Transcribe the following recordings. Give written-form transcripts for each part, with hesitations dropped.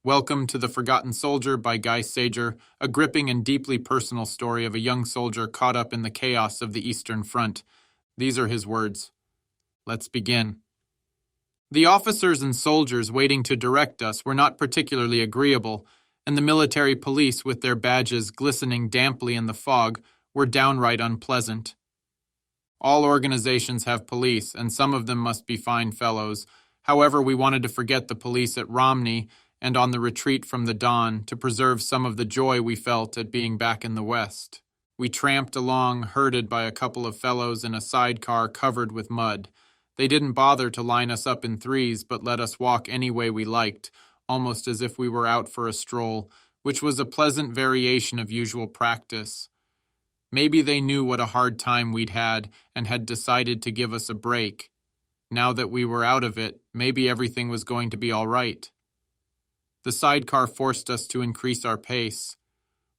Welcome to The Forgotten Soldier by Guy Sajer, a gripping and deeply personal story of a young soldier caught up in the chaos of the Eastern Front. These are his words. Let's begin. The officers and soldiers waiting to direct us were not particularly agreeable, and the military police, with their badges glistening damply in the fog, were downright unpleasant. All organizations have police, and some of them must be fine fellows. However, we wanted to forget the police at Romney and on the retreat from the Don to preserve some of the joy we felt at being back in the West. We tramped along, herded by a couple of fellows in a sidecar covered with mud. They didn't bother to line us up in threes, but let us walk any way we liked, almost as if we were out for a stroll, which was a pleasant variation of usual practice. Maybe they knew what a hard time we'd had and had decided to give us a break. Now that we were out of it, maybe everything was going to be all right. The sidecar forced us to increase our pace.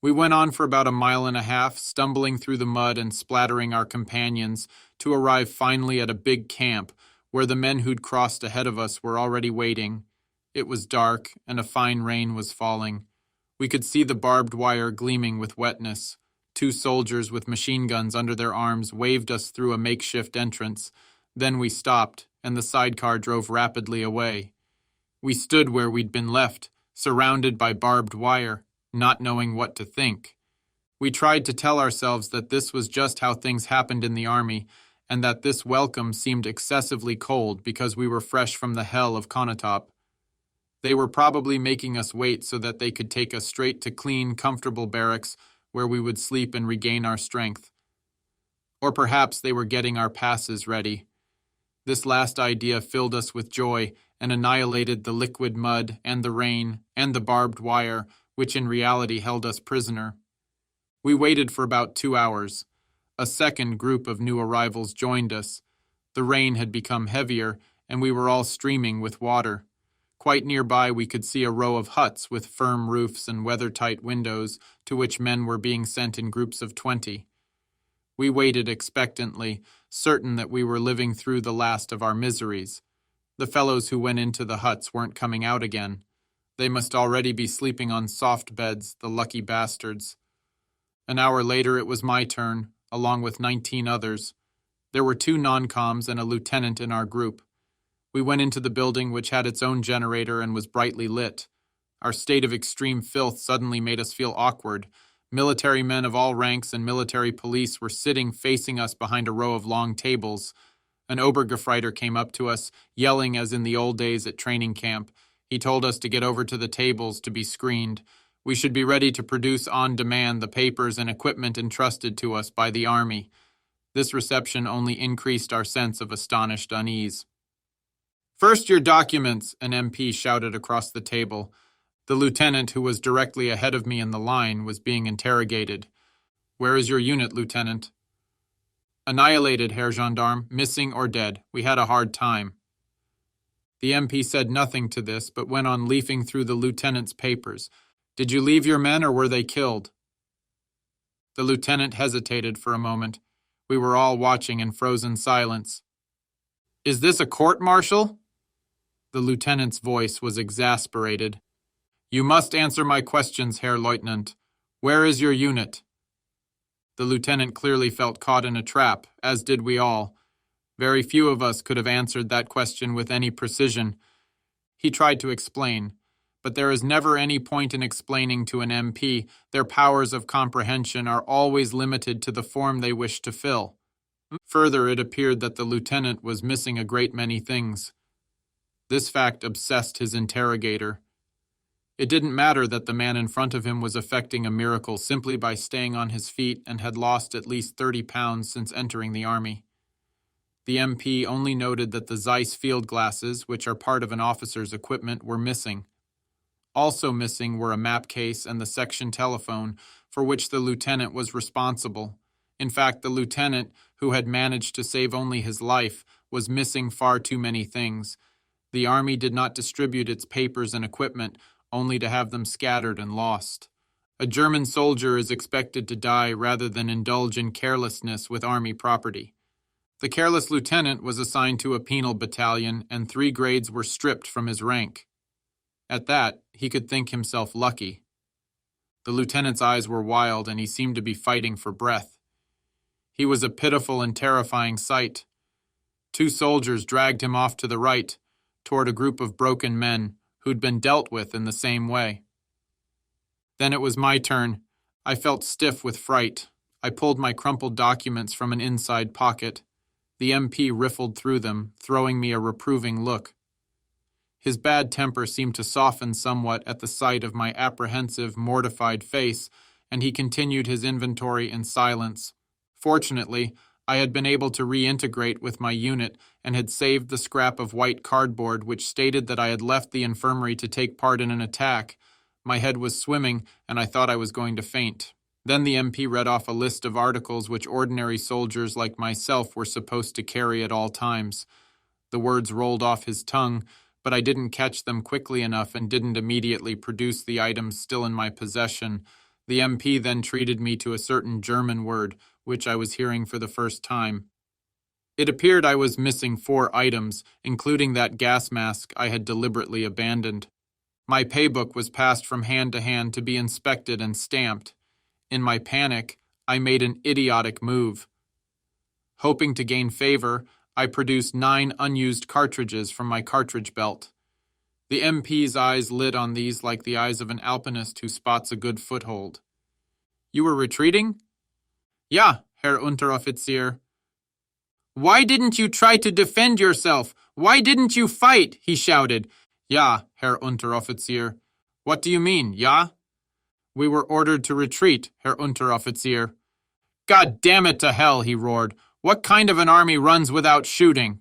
We went on for about a mile and a half, stumbling through the mud and splattering our companions, to arrive finally at a big camp, where the men who'd crossed ahead of us were already waiting. It was dark, and a fine rain was falling. We could see the barbed wire gleaming with wetness. Two soldiers with machine guns under their arms waved us through a makeshift entrance. Then we stopped, and the sidecar drove rapidly away. We stood where we'd been left, surrounded by barbed wire, not knowing what to think. We tried to tell ourselves that this was just how things happened in the army, and that this welcome seemed excessively cold because we were fresh from the hell of Konotop. They were probably making us wait so that they could take us straight to clean, comfortable barracks where we would sleep and regain our strength. Or perhaps they were getting our passes ready. This last idea filled us with joy and annihilated the liquid mud and the rain and the barbed wire, which in reality held us prisoner. We waited for about 2 hours. A second group of new arrivals joined us. The rain had become heavier, and we were all streaming with water. Quite nearby we could see a row of huts with firm roofs and weather-tight windows, to which men were being sent in groups of 20. We waited expectantly, certain that we were living through the last of our miseries. The fellows who went into the huts weren't coming out again. They must already be sleeping on soft beds, the lucky bastards. An hour later it was my turn, along with 19 others. There were 2 non-coms and a lieutenant in our group. We went into the building, which had its own generator and was brightly lit. Our state of extreme filth suddenly made us feel awkward. Military men of all ranks and military police were sitting facing us behind a row of long tables. An Obergefreiter came up to us, yelling as in the old days at training camp. He told us to get over to the tables to be screened. We should be ready to produce on demand the papers and equipment entrusted to us by the Army. This reception only increased our sense of astonished unease. "First your documents," an MP shouted across the table. The lieutenant, who was directly ahead of me in the line, was being interrogated. "Where is your unit, Lieutenant?" "Annihilated, Herr Gendarme, missing or dead. We had a hard time." The MP said nothing to this, but went on leafing through the lieutenant's papers. "Did you leave your men, or were they killed?" The lieutenant hesitated for a moment. We were all watching in frozen silence. "Is this a court-martial?" The lieutenant's voice was exasperated. "You must answer my questions, Herr Leutnant. Where is your unit?" The lieutenant clearly felt caught in a trap, as did we all. Very few of us could have answered that question with any precision. He tried to explain, but there is never any point in explaining to an MP. Their powers of comprehension are always limited to the form they wish to fill. Further, it appeared that the lieutenant was missing a great many things. This fact obsessed his interrogator. It didn't matter that the man in front of him was effecting a miracle simply by staying on his feet and had lost at least 30 pounds since entering the army. The MP only noted that the Zeiss field glasses, which are part of an officer's equipment, were missing. Also missing were a map case and the section telephone, for which the lieutenant was responsible. In fact, the lieutenant, who had managed to save only his life, was missing far too many things. The army did not distribute its papers and equipment, only to have them scattered and lost. A German soldier is expected to die rather than indulge in carelessness with army property. The careless lieutenant was assigned to a penal battalion, and 3 grades were stripped from his rank. At that, he could think himself lucky. The lieutenant's eyes were wild, and he seemed to be fighting for breath. He was a pitiful and terrifying sight. 2 soldiers dragged him off to the right, toward a group of broken men who'd been dealt with in the same way. Then it was my turn. I felt stiff with fright. I pulled my crumpled documents from an inside pocket. The MP riffled through them, throwing me a reproving look. His bad temper seemed to soften somewhat at the sight of my apprehensive, mortified face, and he continued his inventory in silence. Fortunately, I had been able to reintegrate with my unit and had saved the scrap of white cardboard which stated that I had left the infirmary to take part in an attack. My head was swimming, and I thought I was going to faint. Then the MP read off a list of articles which ordinary soldiers like myself were supposed to carry at all times. The words rolled off his tongue, but I didn't catch them quickly enough and didn't immediately produce the items still in my possession. The MP then treated me to a certain German word, which I was hearing for the first time. It appeared I was missing 4 items, including that gas mask I had deliberately abandoned. My paybook was passed from hand to hand to be inspected and stamped. In my panic, I made an idiotic move. Hoping to gain favor, I produced 9 unused cartridges from my cartridge belt. The MP's eyes lit on these like the eyes of an alpinist who spots a good foothold. "You were retreating?" "Ja, Herr Unteroffizier." "Why didn't you try to defend yourself? Why didn't you fight?" he shouted. "Ja, Herr Unteroffizier." "What do you mean, ja?" "We were ordered to retreat, Herr Unteroffizier." "God damn it to hell," he roared. "What kind of an army runs without shooting?"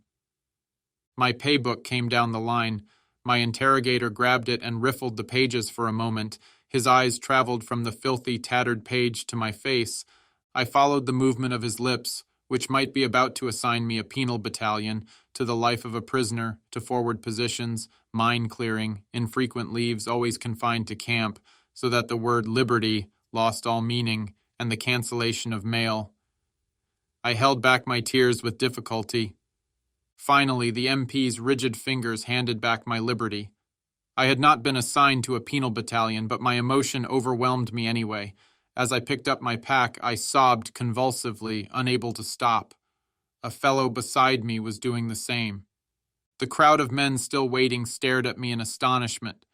My paybook came down the line. My interrogator grabbed it and riffled the pages for a moment. His eyes traveled from the filthy, tattered page to my face. I followed the movement of his lips, which might be about to assign me a penal battalion, to the life of a prisoner, to forward positions, mine clearing, infrequent leaves always confined to camp, so that the word liberty lost all meaning, and the cancellation of mail. I held back my tears with difficulty. Finally, the MP's rigid fingers handed back my liberty. I had not been assigned to a penal battalion, but my emotion overwhelmed me anyway. As I picked up my pack, I sobbed convulsively, unable to stop. A fellow beside me was doing the same. The crowd of men still waiting stared at me in astonishment.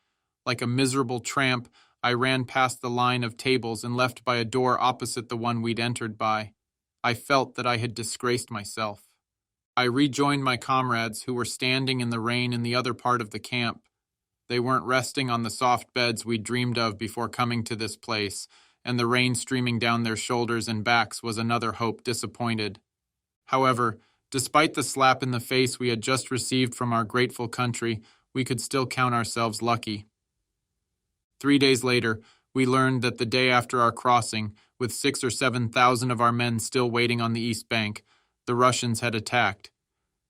Like a miserable tramp, I ran past the line of tables and left by a door opposite the one we'd entered by. I felt that I had disgraced myself. I rejoined my comrades who were standing in the rain in the other part of the camp. They weren't resting on the soft beds we'd dreamed of before coming to this place, and the rain streaming down their shoulders and backs was another hope disappointed. However, despite the slap in the face we had just received from our grateful country, we could still count ourselves lucky. 3 days later, we learned that the day after our crossing, with 6,000 or 7,000 of our men still waiting on the east bank, the Russians had attacked.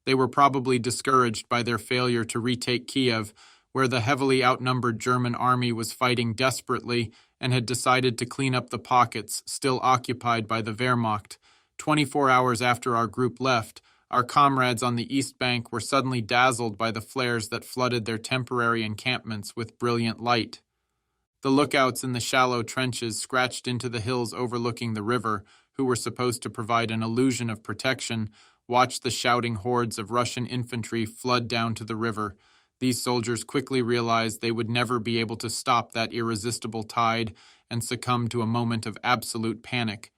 They were probably discouraged by their failure to retake Kiev, where the heavily outnumbered German army was fighting desperately and had decided to clean up the pockets still occupied by the Wehrmacht. 24 hours after our group left, our comrades on the east bank were suddenly dazzled by the flares that flooded their temporary encampments with brilliant light. The lookouts in the shallow trenches scratched into the hills overlooking the river, who were supposed to provide an illusion of protection, watched the shouting hordes of Russian infantry flood down to the river. These soldiers quickly realized they would never be able to stop that irresistible tide and succumbed to a moment of absolute panic.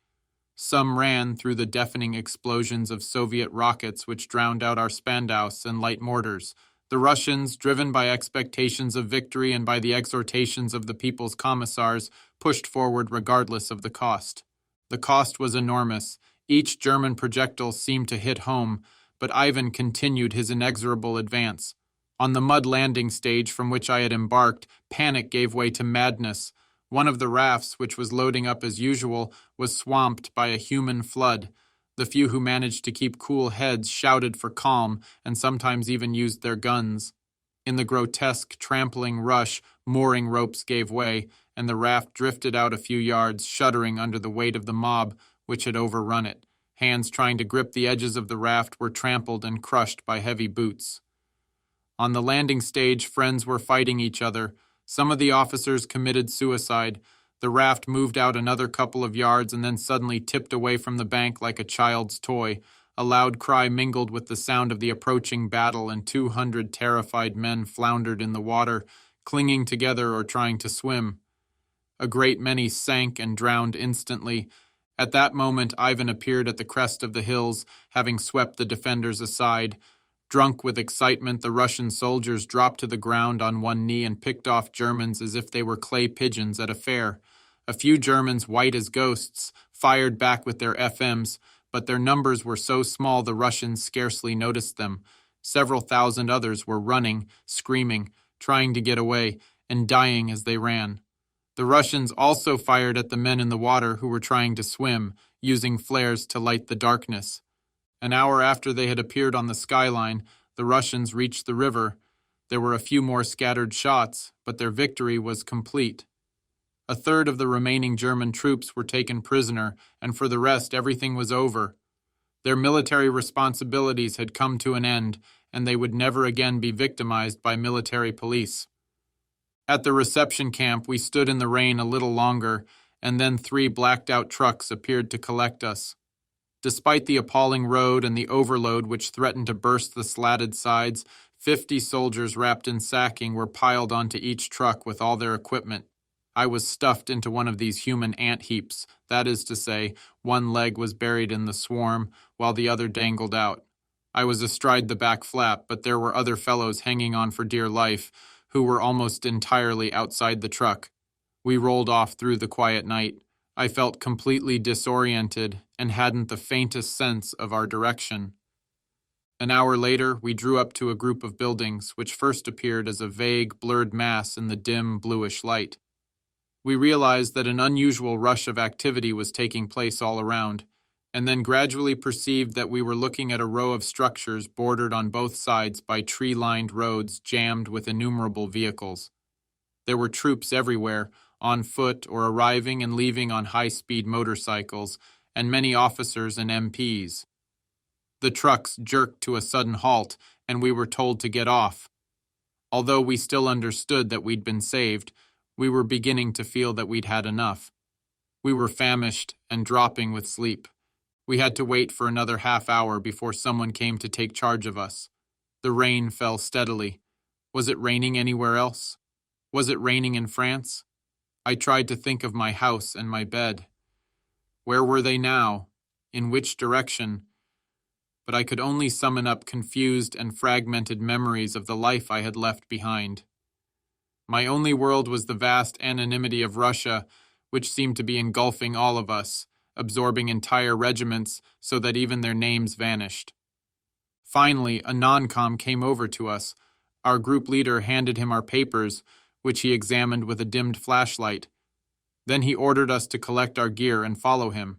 Some ran through the deafening explosions of Soviet rockets which drowned out our Spandaus and light mortars. The Russians, driven by expectations of victory and by the exhortations of the people's commissars, pushed forward regardless of the cost. The cost was enormous. Each German projectile seemed to hit home, but Ivan continued his inexorable advance. On the mud landing stage from which I had embarked, panic gave way to madness. One of the rafts, which was loading up as usual, was swamped by a human flood. The few who managed to keep cool heads shouted for calm and sometimes even used their guns. In the grotesque, trampling rush, mooring ropes gave way, and the raft drifted out a few yards, shuddering under the weight of the mob which had overrun it. Hands trying to grip the edges of the raft were trampled and crushed by heavy boots. On the landing stage, friends were fighting each other. Some of the officers committed suicide. The raft moved out another couple of yards and then suddenly tipped away from the bank like a child's toy. A loud cry mingled with the sound of the approaching battle, and 200 terrified men floundered in the water, clinging together or trying to swim. A great many sank and drowned instantly. At that moment, Ivan appeared at the crest of the hills, having swept the defenders aside. Drunk with excitement, the Russian soldiers dropped to the ground on one knee and picked off Germans as if they were clay pigeons at a fair. A few Germans, white as ghosts, fired back with their FMs, but their numbers were so small the Russians scarcely noticed them. Several thousand others were running, screaming, trying to get away, and dying as they ran. The Russians also fired at the men in the water who were trying to swim, using flares to light the darkness. An hour after they had appeared on the skyline, the Russians reached the river. There were a few more scattered shots, but their victory was complete. A third of the remaining German troops were taken prisoner, and for the rest everything was over. Their military responsibilities had come to an end, and they would never again be victimized by military police. At the reception camp, we stood in the rain a little longer, and then 3 blacked-out trucks appeared to collect us. Despite the appalling road and the overload which threatened to burst the slatted sides, 50 soldiers wrapped in sacking were piled onto each truck with all their equipment. I was stuffed into one of these human ant heaps. That is to say, one leg was buried in the swarm, while the other dangled out. I was astride the back flap, but there were other fellows hanging on for dear life, who were almost entirely outside the truck. We rolled off through the quiet night. I felt completely disoriented and hadn't the faintest sense of our direction. An hour later, we drew up to a group of buildings, which first appeared as a vague, blurred mass in the dim, bluish light. We realized that an unusual rush of activity was taking place all around, and then gradually perceived that we were looking at a row of structures bordered on both sides by tree-lined roads jammed with innumerable vehicles. There were troops everywhere, on foot or arriving and leaving on high-speed motorcycles, and many officers and MPs. The trucks jerked to a sudden halt, and we were told to get off. Although we still understood that we'd been saved, we were beginning to feel that we'd had enough. We were famished and dropping with sleep. We had to wait for another half hour before someone came to take charge of us. The rain fell steadily. Was it raining anywhere else? Was it raining in France? I tried to think of my house and my bed. Where were they now? In which direction? But I could only summon up confused and fragmented memories of the life I had left behind. My only world was the vast anonymity of Russia, which seemed to be engulfing all of us, absorbing entire regiments so that even their names vanished. Finally, a non-com came over to us. Our group leader handed him our papers, which he examined with a dimmed flashlight. Then he ordered us to collect our gear and follow him.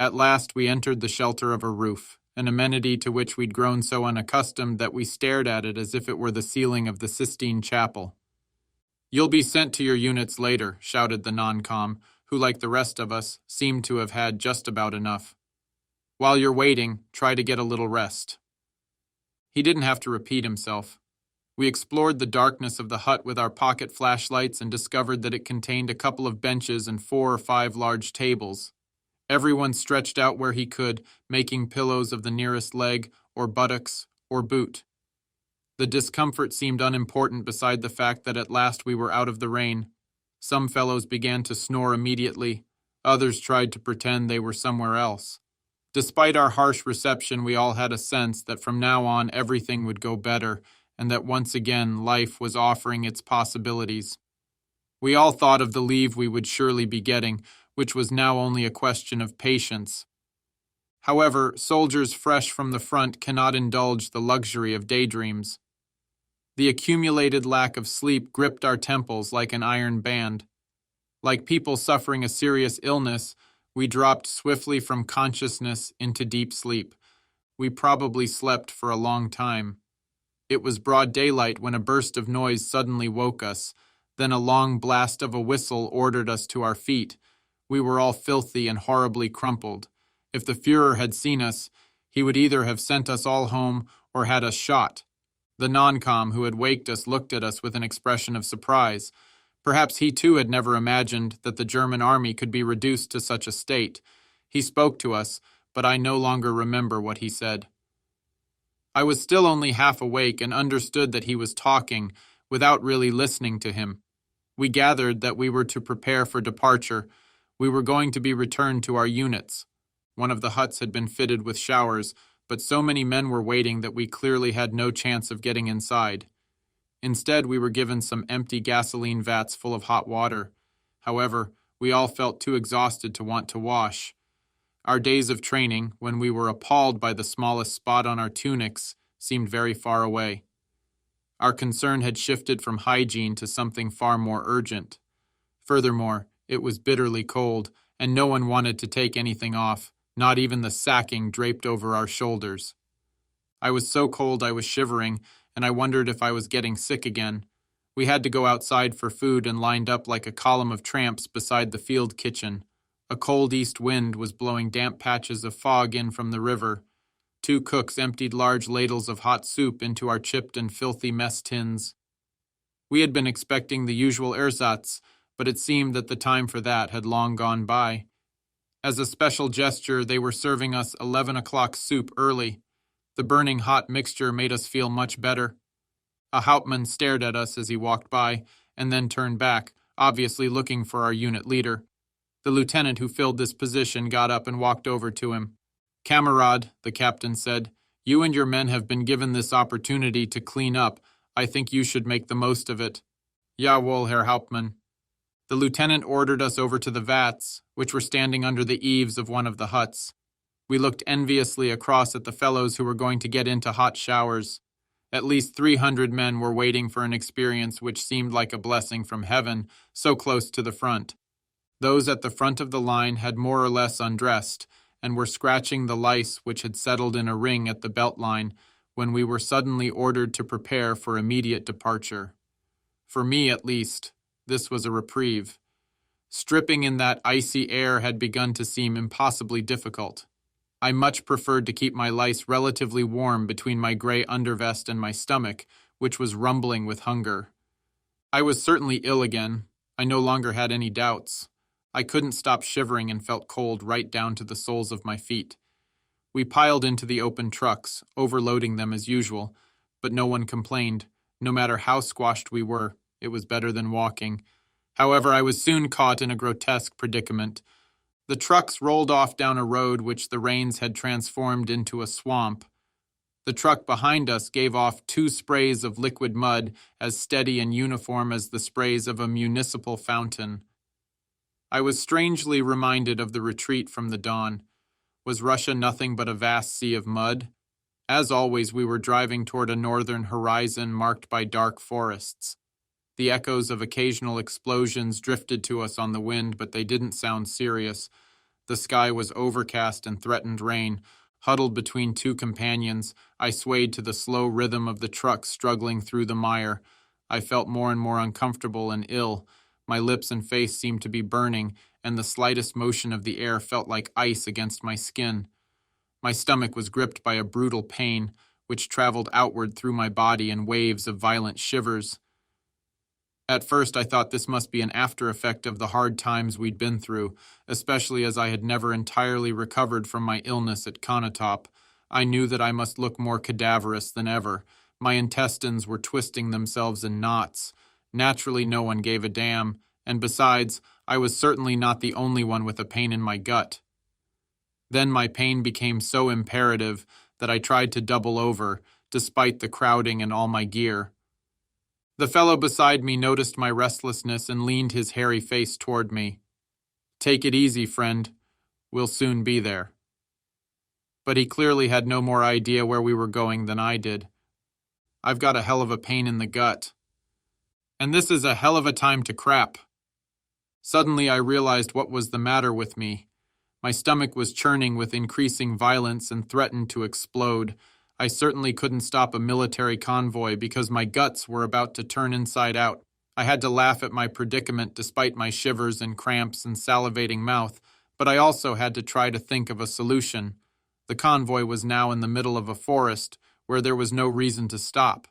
At last we entered the shelter of a roof, an amenity to which we'd grown so unaccustomed that we stared at it as if it were the ceiling of the Sistine Chapel. "You'll be sent to your units later," shouted the non-com, who, like the rest of us, seemed to have had just about enough. "While you're waiting, try to get a little rest." He didn't have to repeat himself. We explored the darkness of the hut with our pocket flashlights and discovered that it contained a couple of benches and 4 or 5 large tables. Everyone stretched out where he could, making pillows of the nearest leg, or buttocks, or boot. The discomfort seemed unimportant beside the fact that at last we were out of the rain. Some fellows began to snore immediately. Others tried to pretend they were somewhere else. Despite our harsh reception, we all had a sense that from now on everything would go better, and that once again life was offering its possibilities. We all thought of the leave we would surely be getting, which was now only a question of patience. However, soldiers fresh from the front cannot indulge the luxury of daydreams. The accumulated lack of sleep gripped our temples like an iron band. Like people suffering a serious illness, we dropped swiftly from consciousness into deep sleep. We probably slept for a long time. It was broad daylight when a burst of noise suddenly woke us. Then a long blast of a whistle ordered us to our feet. We were all filthy and horribly crumpled. If the Führer had seen us, he would either have sent us all home or had us shot. The non-com who had waked us looked at us with an expression of surprise. Perhaps he too had never imagined that the German army could be reduced to such a state. He spoke to us, but I no longer remember what he said. I was still only half awake and understood that he was talking, without really listening to him. We gathered that we were to prepare for departure. We were going to be returned to our units. One of the huts had been fitted with showers, but so many men were waiting that we clearly had no chance of getting inside. Instead, we were given some empty gasoline vats full of hot water. However, we all felt too exhausted to want to wash. Our days of training, when we were appalled by the smallest spot on our tunics, seemed very far away. Our concern had shifted from hygiene to something far more urgent. Furthermore, it was bitterly cold, and no one wanted to take anything off, not even the sacking draped over our shoulders. I was so cold I was shivering, and I wondered if I was getting sick again. We had to go outside for food and lined up like a column of tramps beside the field kitchen. A cold east wind was blowing damp patches of fog in from the river. 2 cooks emptied large ladles of hot soup into our chipped and filthy mess tins. We had been expecting the usual ersatz, but it seemed that the time for that had long gone by. As a special gesture, they were serving us 11 o'clock soup early. The burning hot mixture made us feel much better. A hauptmann stared at us as he walked by, and then turned back, obviously looking for our unit leader. The lieutenant who filled this position got up and walked over to him. "Kamerad," the captain said, "you and your men have been given this opportunity to clean up. I think you should make the most of it." "Jawohl, Herr Hauptmann." The lieutenant ordered us over to the vats, which were standing under the eaves of one of the huts. We looked enviously across at the fellows who were going to get into hot showers. At least 300 men were waiting for an experience which seemed like a blessing from heaven, so close to the front. Those at the front of the line had more or less undressed, and were scratching the lice which had settled in a ring at the belt line when we were suddenly ordered to prepare for immediate departure. For me, at least, this was a reprieve. Stripping in that icy air had begun to seem impossibly difficult. I much preferred to keep my lice relatively warm between my gray undervest and my stomach, which was rumbling with hunger. I was certainly ill again. I no longer had any doubts. I couldn't stop shivering and felt cold right down to the soles of my feet. We piled into the open trucks, overloading them as usual, but no one complained. No matter how squashed we were, it was better than walking. However, I was soon caught in a grotesque predicament. The trucks rolled off down a road which the rains had transformed into a swamp. The truck behind us gave off 2 sprays of liquid mud as steady and uniform as the sprays of a municipal fountain. I was strangely reminded of the retreat from the dawn. Was Russia nothing but a vast sea of mud? As always, we were driving toward a northern horizon marked by dark forests. The echoes of occasional explosions drifted to us on the wind, but they didn't sound serious. The sky was overcast and threatened rain. Huddled between 2 companions, I swayed to the slow rhythm of the truck struggling through the mire. I felt more and more uncomfortable and ill. My lips and face seemed to be burning, and the slightest motion of the air felt like ice against my skin. My stomach was gripped by a brutal pain, which traveled outward through my body in waves of violent shivers. At first I thought this must be an after effect of the hard times we'd been through, especially as I had never entirely recovered from my illness at Konotop. I knew that I must look more cadaverous than ever. My intestines were twisting themselves in knots. Naturally, no one gave a damn, and besides, I was certainly not the only one with a pain in my gut. Then my pain became so imperative that I tried to double over, despite the crowding and all my gear. The fellow beside me noticed my restlessness and leaned his hairy face toward me. "Take it easy, friend. We'll soon be there." But he clearly had no more idea where we were going than I did. "I've got a hell of a pain in the gut. And this is a hell of a time to crap." Suddenly I realized what was the matter with me. My stomach was churning with increasing violence and threatened to explode. I certainly couldn't stop a military convoy because my guts were about to turn inside out. I had to laugh at my predicament despite my shivers and cramps and salivating mouth, but I also had to try to think of a solution. The convoy was now in the middle of a forest where there was no reason to stop.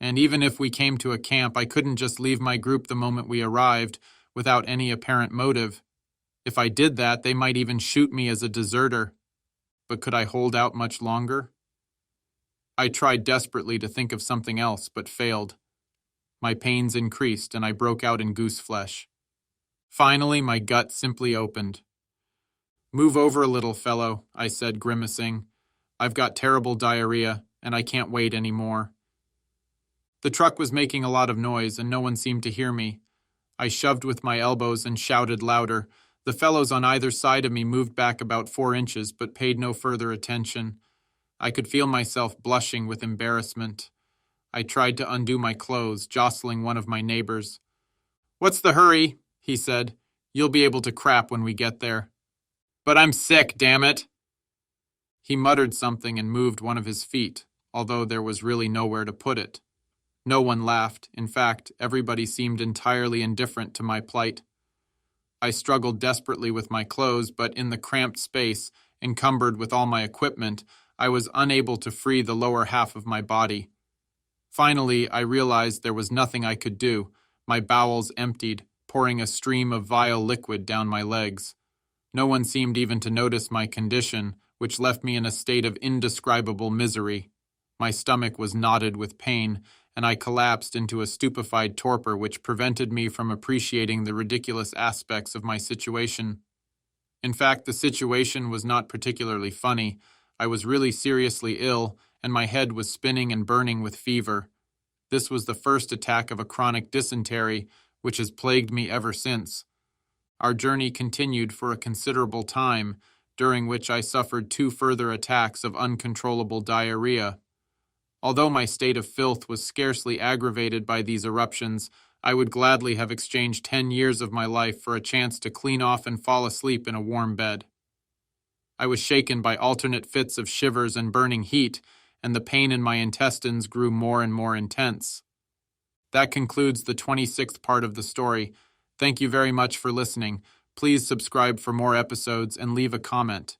And even if we came to a camp, I couldn't just leave my group the moment we arrived without any apparent motive. If I did that, they might even shoot me as a deserter. But could I hold out much longer? I tried desperately to think of something else, but failed. My pains increased, and I broke out in goose flesh. Finally, my gut simply opened. "Move over a little, fellow," I said, grimacing. "I've got terrible diarrhea, and I can't wait any more." The truck was making a lot of noise, and no one seemed to hear me. I shoved with my elbows and shouted louder. The fellows on either side of me moved back about 4 inches, but paid no further attention. I could feel myself blushing with embarrassment. I tried to undo my clothes, jostling one of my neighbors. "What's the hurry?" he said. "You'll be able to crap when we get there." "But I'm sick, damn it!" He muttered something and moved one of his feet, although there was really nowhere to put it. No one laughed. In fact, everybody seemed entirely indifferent to my plight. I struggled desperately with my clothes, but in the cramped space, encumbered with all my equipment, I was unable to free the lower half of my body. Finally, I realized there was nothing I could do. My bowels emptied, pouring a stream of vile liquid down my legs. No one seemed even to notice my condition, which left me in a state of indescribable misery. My stomach was knotted with pain, and I collapsed into a stupefied torpor which prevented me from appreciating the ridiculous aspects of my situation. In fact, the situation was not particularly funny. I was really seriously ill, and my head was spinning and burning with fever. This was the first attack of a chronic dysentery, which has plagued me ever since. Our journey continued for a considerable time, during which I suffered 2 further attacks of uncontrollable diarrhea. Although my state of filth was scarcely aggravated by these eruptions, I would gladly have exchanged 10 years of my life for a chance to clean off and fall asleep in a warm bed. I was shaken by alternate fits of shivers and burning heat, and the pain in my intestines grew more and more intense. That concludes the 26th part of the story. Thank you very much for listening. Please subscribe for more episodes and leave a comment.